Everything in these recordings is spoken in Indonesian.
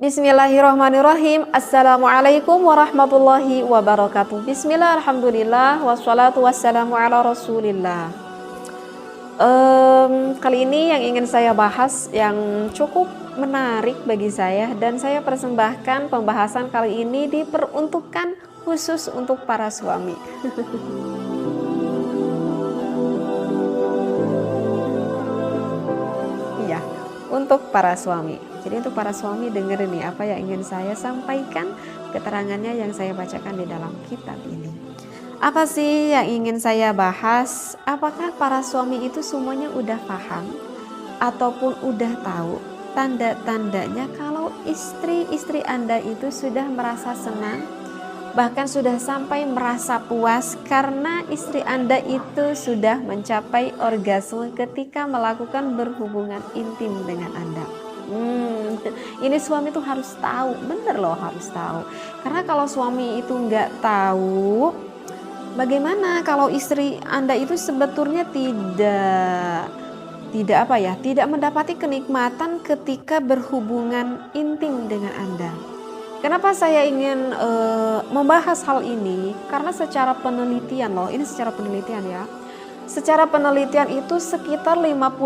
Bismillahirrahmanirrahim. Assalamualaikum warahmatullahi wabarakatuh. Bismillah, alhamdulillah, wassalatu wassalamu ala rasulillah. Kali ini yang ingin saya bahas yang cukup menarik bagi saya, dan saya persembahkan pembahasan kali ini diperuntukkan khusus untuk para suami. Iya, untuk para suami. Jadi untuk para suami dengerin nih apa yang ingin saya sampaikan, keterangannya yang saya bacakan di dalam kitab ini. Apa sih yang ingin saya bahas? Apakah para suami itu semuanya udah paham ataupun udah tahu tanda-tandanya kalau istri-istri Anda itu sudah merasa senang, bahkan sudah sampai merasa puas karena istri Anda itu sudah mencapai orgasme ketika melakukan berhubungan intim dengan Anda? Ini suami tuh harus tahu, bener loh, harus tahu. Karena kalau suami itu nggak tahu, bagaimana kalau istri Anda itu sebetulnya tidak mendapati kenikmatan ketika berhubungan intim dengan Anda. Kenapa saya ingin membahas hal ini? Karena secara penelitian loh, ini secara penelitian ya. Secara penelitian itu sekitar 50%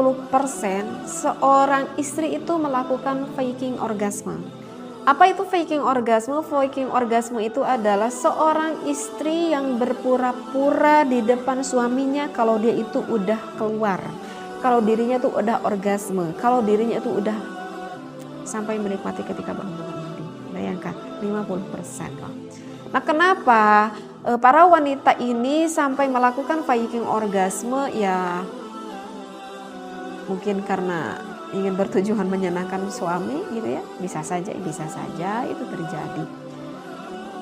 seorang istri itu melakukan faking orgasme. Apa itu faking orgasme? Faking orgasme itu adalah seorang istri yang berpura-pura di depan suaminya kalau dia itu udah keluar, kalau dirinya tuh udah orgasme, kalau dirinya itu udah sampai menikmati ketika berhubungan intim. Bayangkan 50% loh. Nah, kenapa para wanita ini sampai melakukan faking orgasme? Ya mungkin karena ingin bertujuan menyenangkan suami gitu ya, bisa saja itu terjadi.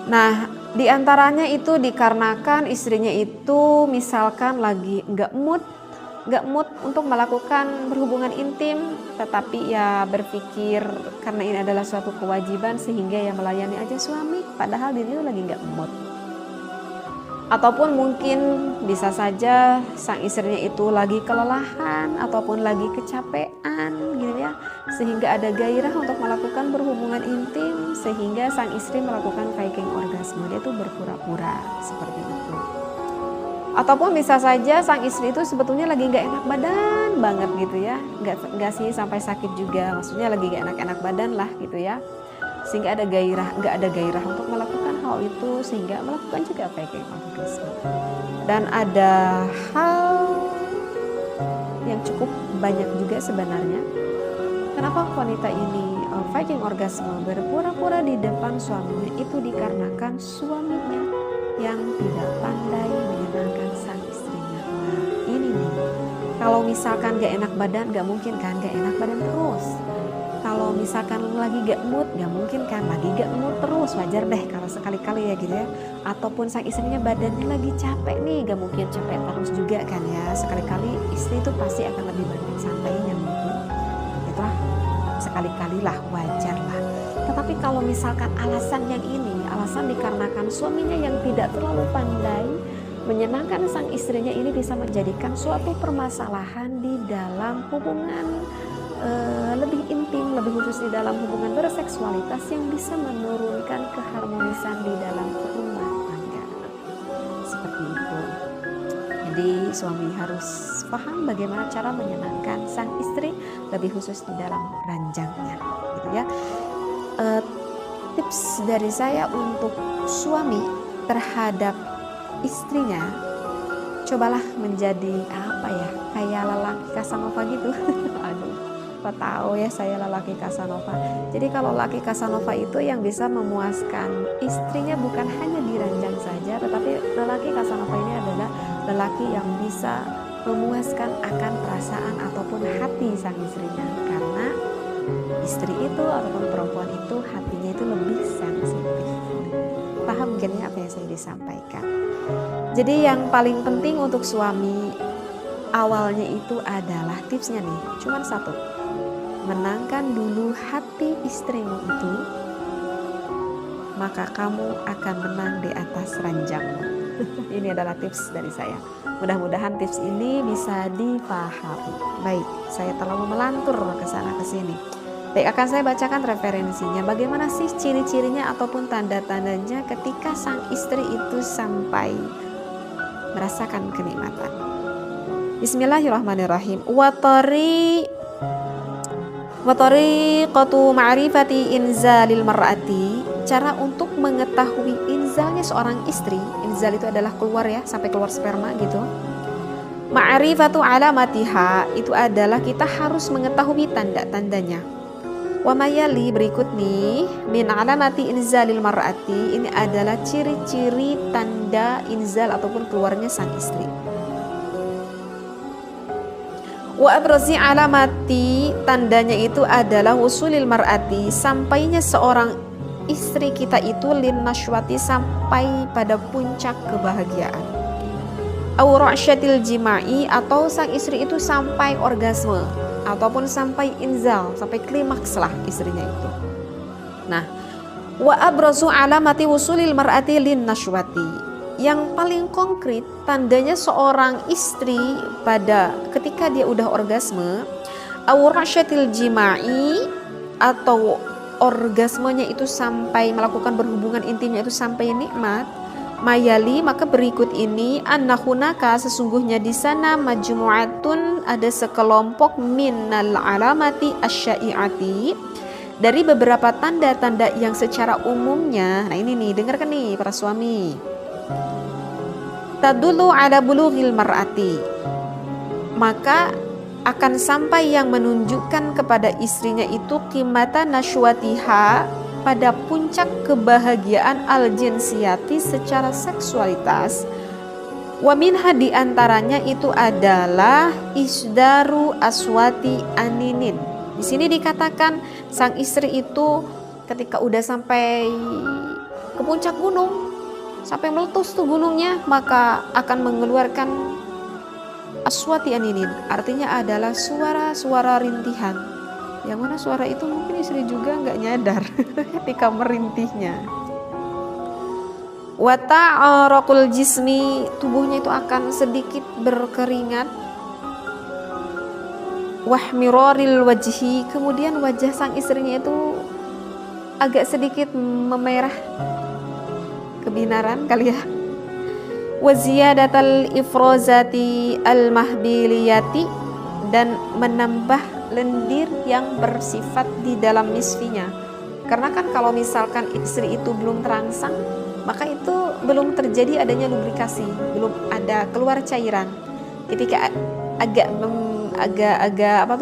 Nah, diantaranya itu dikarenakan istrinya itu misalkan lagi nggak mood untuk melakukan berhubungan intim, tetapi ya berpikir karena ini adalah suatu kewajiban sehingga ya melayani aja suami, padahal dirinya lagi nggak mood. Ataupun mungkin bisa saja sang istrinya itu lagi kelelahan ataupun lagi kecapean gitu ya, sehingga ada gairah untuk melakukan berhubungan intim sehingga sang istri melakukan faking orgasme, dia tuh berpura-pura seperti itu. Ataupun bisa saja sang istri itu sebetulnya lagi nggak enak badan banget gitu ya, nggak sih sampai sakit juga, maksudnya lagi nggak enak-enak badan lah gitu ya, sehingga nggak ada gairah untuk melakukan hal itu sehingga melakukan juga faking orgasme. Dan ada hal yang cukup banyak juga sebenarnya kenapa wanita ini faking orgasme, berpura-pura di depan suaminya, itu dikarenakan suaminya yang tidak pandai menyenangkan sang istrinya. Nah ini nih, kalau misalkan gak enak badan, gak mungkin kan gak enak badan terus. Kalau misalkan lagi gak mood, gak mungkin kan lagi gak mood terus. Wajar deh kalau sekali-kali ya gitu ya. Ataupun sang istrinya badannya lagi capek nih, gak mungkin capek terus juga kan ya. Sekali-kali istri itu pasti akan lebih banyak santainya mungkin. Itulah sekali-kali lah, wajar lah. Tetapi kalau misalkan alasan yang ini, alasan dikarenakan suaminya yang tidak terlalu pandai menyenangkan sang istrinya, ini bisa menjadikan suatu permasalahan di dalam hubungan lebih intim, lebih khusus di dalam hubungan berseksualitas yang bisa menurunkan keharmonisan di dalam rumah tangga. Seperti itu. Jadi suami harus paham bagaimana cara menyenangkan sang istri, lebih khusus di dalam ranjangnya, gitu ya. Tips dari saya untuk suami terhadap istrinya, cobalah menjadi kayak lelaki Casanova gitu. Aduh, apa tahu ya saya lelaki Casanova. Jadi kalau lelaki Casanova itu yang bisa memuaskan istrinya bukan hanya di ranjang saja, tetapi lelaki Casanova ini adalah lelaki yang bisa memuaskan akan perasaan ataupun hati sang istrinya, karena istri itu ataupun perempuan itu hatinya itu lebih sensitif. Paham mungkin ya apa yang saya disampaikan. Jadi yang paling penting untuk suami awalnya itu adalah tipsnya nih, cuma satu. Menangkan dulu hati istrimu itu, maka kamu akan menang di atas ranjangmu. Ini adalah tips dari saya. Mudah-mudahan tips ini bisa dipahami. Baik, saya terlalu melantur ke sana ke sini. Baik, akan saya bacakan referensinya. Bagaimana sih ciri-cirinya ataupun tanda-tandanya ketika sang istri itu sampai merasakan kenikmatan. Bismillahirrahmanirrahim. Wa tariqatu ma'rifati inzalil mar'ati. Cara untuk mengetahui inzalnya seorang istri. Inzal itu adalah keluar ya, sampai keluar sperma gitu. Ma'rifatu alamatiha itu adalah kita harus mengetahui tanda-tandanya. Wa mayali berikut nih, min alamati inzalil mar'ati, ini adalah ciri-ciri tanda inzal ataupun keluarnya sang istri. Wa abrazi alamati, tandanya itu adalah wusulil mar'ati, sampainya seorang istri kita itu lin nashwati, sampai pada puncak kebahagiaan. Au ra'syatil jima'i, atau sang istri itu sampai orgasme ataupun sampai inzal, sampai klimaks lah istrinya itu. Nah, wa abrazu alamati wusulil mar'ati lin nashwati, yang paling konkret tandanya seorang istri pada ketika dia udah orgasme, au ra'syatil jima'i, atau orgasmenya itu sampai melakukan berhubungan intimnya itu sampai nikmat. Mayali, maka berikut ini, annahunaka, sesungguhnya di sana majmu'atun, ada sekelompok minal alamati asyai'ati, dari beberapa tanda-tanda yang secara umumnya. Nah ini nih, dengarkan nih para suami. Tadullu ala bulughil mar'ati, maka akan sampai yang menunjukkan kepada istrinya itu qimata nashwatiha, pada puncak kebahagiaan al-jinsiyati secara seksualitas. Wa minha, diantaranya itu adalah isdaru aswati aninin. Di sini dikatakan sang istri itu ketika udah sampai ke puncak gunung, sampai meletus tuh gunungnya, maka akan mengeluarkan aswati aninin, artinya adalah suara-suara rintihan. Yang mana suara itu mungkin istri juga nggak nyadar ketika merintihnya. Wa ta'araqul jismi, tubuhnya itu akan sedikit berkeringat. Wahmiraril wajhi, kemudian wajah sang istrinya itu agak sedikit memerah, kebinaran kali ya. Wa ziyadatal ifrozati al-mahbiliyati, dan menambah lendir yang bersifat di dalam nisfinya. Karena kan kalau misalkan istri itu belum terangsang, maka itu belum terjadi adanya lubrikasi, belum ada keluar cairan. Ketika agak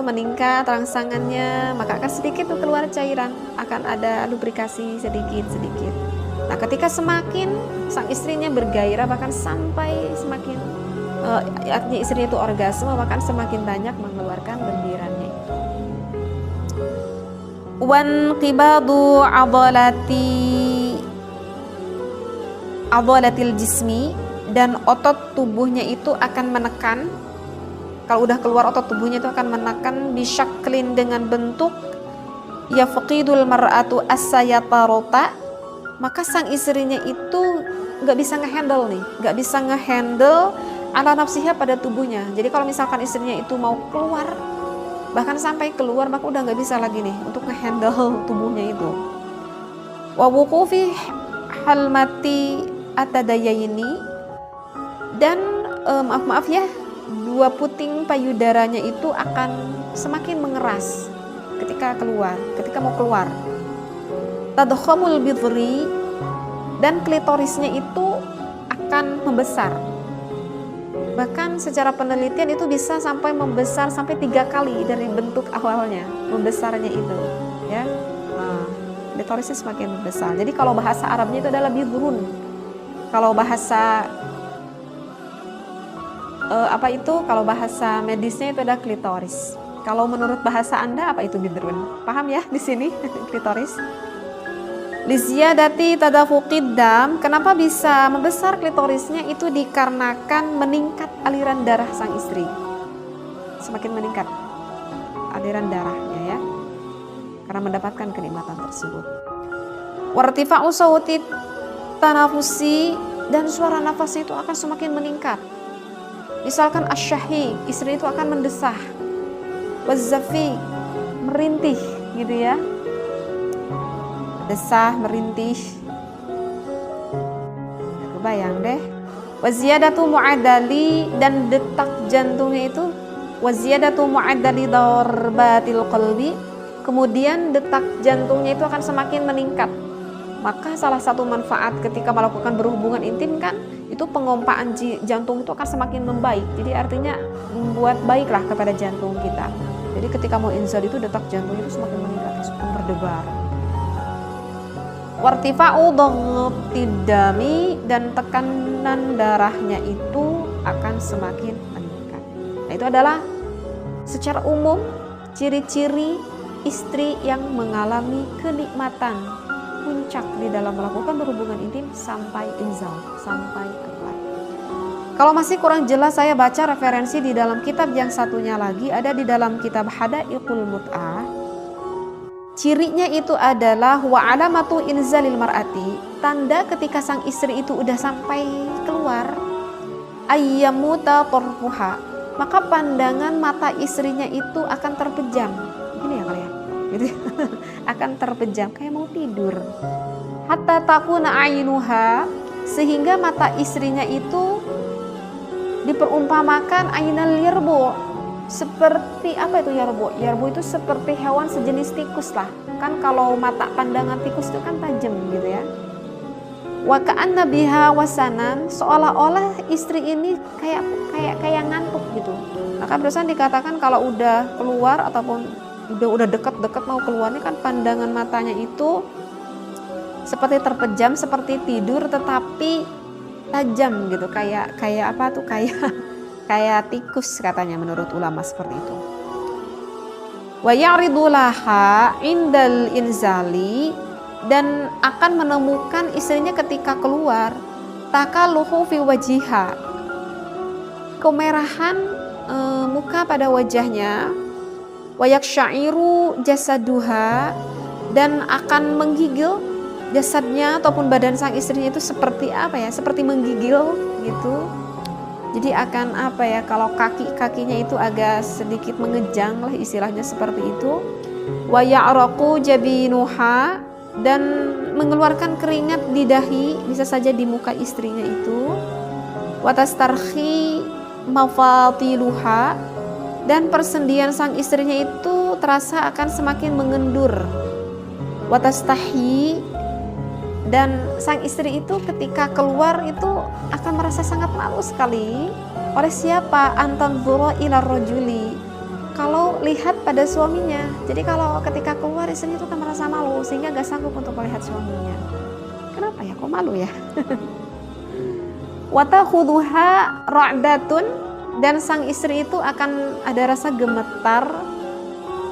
meningkat rangsangannya, maka akan sedikit tuh keluar cairan, akan ada lubrikasi sedikit. Nah, ketika semakin sang istrinya bergairah, bahkan sampai semakin artinya istrinya itu orgasme, bahkan semakin banyak mengeluarkan lendirannya. Wan qibadu adolatil jismi, dan otot tubuhnya itu akan menekan. Kalau udah keluar otot tubuhnya itu akan menekan bisyaklin, dengan bentuk yafqidul mar'atu as-sayatarota, maka sang istrinya itu nggak bisa ngehandle ala nafsiha, pada tubuhnya. Jadi kalau misalkan istrinya itu mau keluar, bahkan sampai keluar, maka udah nggak bisa lagi nih untuk ngehandle tubuhnya itu. Wa wuqufi halmati atadayaini, dan maaf ya, dua puting payudaranya itu akan semakin mengeras ketika mau keluar. Tadkhamul bidri, dan klitorisnya itu akan membesar. Bahkan secara penelitian itu bisa sampai membesar sampai 3 kali dari bentuk awalnya, membesarnya itu, ya. Nah, klitorisnya semakin besar. Jadi kalau bahasa Arabnya itu adalah bidrun. Kalau bahasa kalau bahasa medisnya itu adalah klitoris. Kalau menurut bahasa Anda apa itu bidrun? Paham ya di sini klitoris? Liziyadati tadafuqid dam, kenapa bisa membesar klitorisnya? Itu dikarenakan meningkat aliran darah sang istri. Semakin meningkat aliran darahnya, ya, karena mendapatkan kenikmatan tersebut. Wartifa'u sawti tanafusi, dan suara nafasnya itu akan semakin meningkat. Misalkan asyahi, istri itu akan mendesah. Wazzafi, merintih gitu ya. Desah, merintih. Kebayang deh. Waziyadatu mu'adali, dan detak jantungnya itu waziyadatu mu'adali darbatil qalbi, kemudian detak jantungnya itu akan semakin meningkat. Maka salah satu manfaat ketika melakukan berhubungan intim kan, itu pengompaan jantung itu akan semakin membaik. Jadi artinya membuat baiklah kepada jantung kita. Jadi ketika mau inzal itu detak jantung itu semakin meningkat, semakin berdebar. Wartifa'u daghtid dami, dan tekanan darahnya itu akan semakin meningkat. Nah, itu adalah secara umum ciri-ciri istri yang mengalami kenikmatan puncak di dalam melakukan berhubungan intim sampai inzal, sampai keluar. Kalau masih kurang jelas, saya baca referensi di dalam kitab yang satunya lagi, ada di dalam kitab Hadaiqul Mut'ah. Cirinya itu adalah wa alamatu inzalil mar'ati, tanda ketika sang istri itu udah sampai keluar, ayyamuta tarfuha, maka pandangan mata istrinya itu akan terpejam. Gini ya kalian, gitu. Akan terpejam kayak mau tidur. Hatta takuna ainuha, sehingga mata istrinya itu diperumpamakan ainal yarbu. Seperti apa itu yarbu? Yarbu itu seperti hewan sejenis tikus lah. Kan kalau mata pandangan tikus itu kan tajam gitu ya. Wa ka'anna biha wasanan, seolah-olah istri ini kayak ngantuk gitu. Maka berusaha dikatakan kalau udah keluar ataupun udah dekat-dekat mau keluar, ini kan pandangan matanya itu seperti terpejam, seperti tidur tetapi tajam gitu, kayak apa tuh, kayak tikus katanya menurut ulama seperti itu. Wa ya'ridu laha indal inzali, dan akan menemukan istrinya ketika keluar takaluhu fi wajiha, kemerahan muka pada wajahnya, wa yaksyairu jasaduha, dan akan menggigil jasadnya ataupun badan sang istrinya itu seperti apa ya, seperti menggigil gitu. Jadi akan apa ya, kalau kakinya itu agak sedikit mengejang lah istilahnya seperti itu. Wa ya'raqu jabinuha, dan mengeluarkan keringat di dahi, bisa saja di muka istrinya itu. Wa tastarhi mafatiluha, dan persendian sang istrinya itu terasa akan semakin mengendur. Wa tastahi, dan sang istri itu ketika keluar itu akan merasa sangat malu sekali. Oleh siapa? Antanzura ila rajuli, kalau lihat pada suaminya. Jadi kalau ketika keluar istrinya itu akan merasa malu sehingga gak sanggup untuk melihat suaminya. Kenapa ya, kok malu ya? Wa takhudhuha ra'datun, dan sang istri itu akan ada rasa gemetar.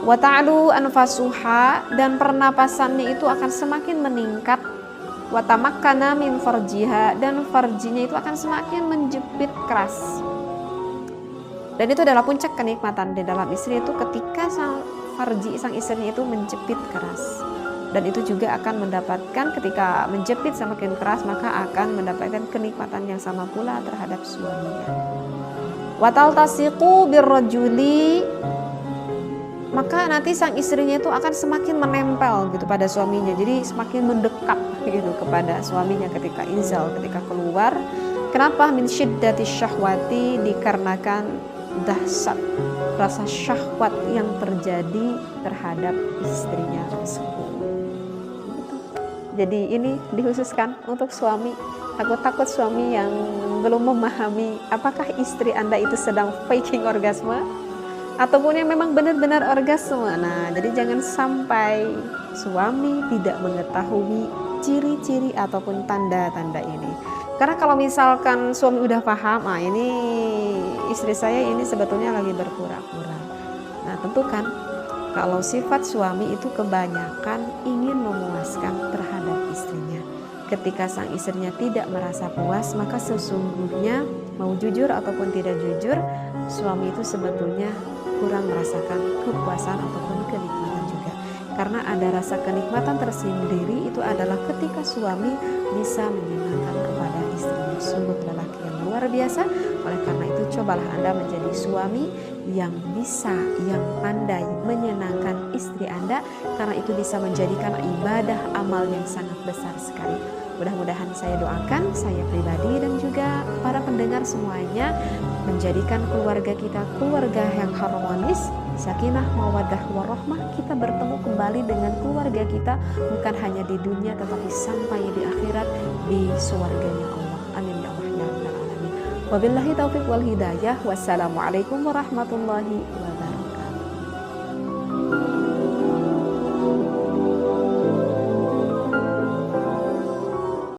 Wa ta'lu anfasuha, dan pernapasannya itu akan semakin meningkat. Wa tamakkana min farjiha, dan farjinya itu akan semakin menjepit keras. Dan itu adalah puncak kenikmatan di dalam istri itu ketika sang istrinya itu menjepit keras. Dan itu juga akan mendapatkan, ketika menjepit semakin keras maka akan mendapatkan kenikmatan yang sama pula terhadap suaminya. Wa taltasiqu birrajuli, maka nanti sang istrinya itu akan semakin menempel gitu pada suaminya. Jadi semakin mendekat gitu kepada suaminya ketika inzal, ketika keluar. Kenapa? Min syiddati syahwati, dikarenakan dahsyat rasa syahwat yang terjadi terhadap istrinya tersebut. Jadi ini dikhususkan untuk suami. Takut suami yang belum memahami apakah istri Anda itu sedang faking orgasme ataupun yang memang benar-benar orgasme. Nah, jadi jangan sampai suami tidak mengetahui ciri-ciri ataupun tanda-tanda ini. Karena kalau misalkan suami udah paham, ini istri saya ini sebetulnya lagi berpura-pura. Nah, tentu kan kalau sifat suami itu kebanyakan ingin memuaskan terhadap istrinya. Ketika sang istrinya tidak merasa puas, maka sesungguhnya mau jujur ataupun tidak jujur, suami itu sebetulnya kurang merasakan kepuasan ataupun kenikmatan juga. Karena ada rasa kenikmatan tersendiri, itu adalah ketika suami bisa menyenangkan kepada istrinya. Sungguh lelaki yang luar biasa. Oleh karena itu cobalah Anda menjadi suami yang bisa, yang pandai menyenangkan istri Anda, karena itu bisa menjadikan ibadah amal yang sangat besar sekali. Mudah-mudahan saya doakan, saya pribadi dan juga para pendengar semuanya, menjadikan keluarga kita keluarga yang harmonis, sakinah, mawaddah, warahmah. Kita bertemu kembali dengan keluarga kita, bukan hanya di dunia tetapi sampai di akhirat, di surganya Allah. Amin ya Allah ya rabbal alamin. Wabillahi taufiq wal hidayah. Wassalamualaikum warahmatullahi wabarakatuh.